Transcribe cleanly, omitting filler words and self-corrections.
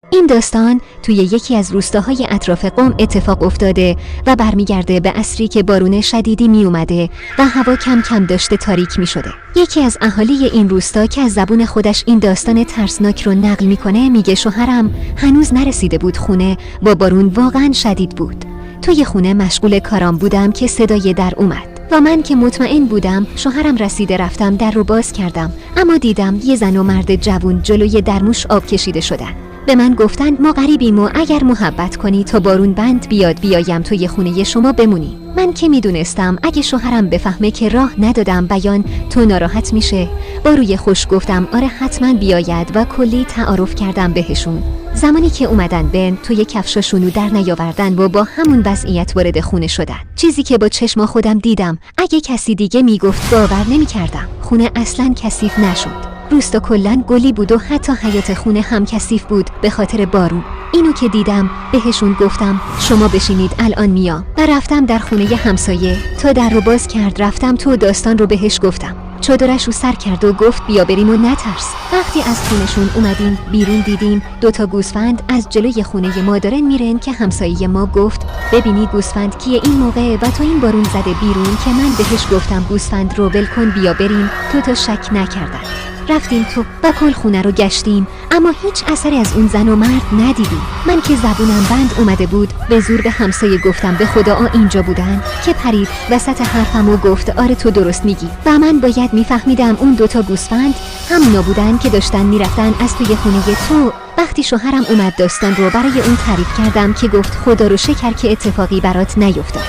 این داستان توی یکی از روستاهای اطراف قم اتفاق افتاده و برمیگرده به عصری که بارون شدیدی می اومده و هوا کم کم داشته تاریک می شده. یکی از اهالی این روستا که از زبون خودش این داستان ترسناک رو نقل میکنه میگه شوهرم هنوز نرسیده بود خونه، با بارون واقعا شدید بود. توی خونه مشغول کارام بودم که صدای در اومد و من که مطمئن بودم شوهرم رسیده رفتم در رو باز کردم، اما دیدم یه زن و مرد جوون جلوی درموش آب کشیده شدن. به من گفتند ما غریبیم و اگر محبت کنی تا بارون بند بیاد بیایم توی خونه شما بمونی. من که میدونستم اگه شوهرم بفهمه که راه ندادم بیان تو ناراحت میشه، با روی خوش گفتم آره حتما بیاید و کلی تعارف کردم بهشون. زمانی که اومدن بن توی کفشاشونو در نیاوردن و با همون وضعیت وارد خونه شدن، چیزی که با چشم خودم دیدم اگه کسی دیگه میگفت باور نمیکردم. خونه اصلا کثیف نشد. روستا کلن گلی بود و حتی حیاط خونه هم کثیف بود به خاطر بارون. اینو که دیدم بهشون گفتم شما بشینید الان میام و رفتم در خونه همسایه. تا در رو باز کرد رفتم تو داستان رو بهش گفتم. چادرش رو سر کرد و گفت بیا بریم و نترس. وقتی از خونشون اومدیم بیرون دیدیم 2 گوسفند از جلوی خونه ما دارن میرن که همسایه ما گفت ببینی گوسفند کیه این موقع و تو این بارون زده بیرون که من بهش گفتم گوسفند رو ول کن بیا بریم. تو شک نکردن. رفتیم تو و کل خونه رو گشتیم اما هیچ اثری از اون زن و مرد ندیدیم. من که زبونم بند اومده بود به زور به همسایه گفتم به خدا اینجا بودن که پرید وسط حرفم و گفت آره تو درست میگی و من باید میفهمیدم اون 2 گوسفند همونا بودن که داشتن میرفتن از توی خونه تو. وقتی شوهرم اومد داستان رو برای اون تعریف کردم که گفت خدا رو شکر که اتفاقی برات نیفتاد.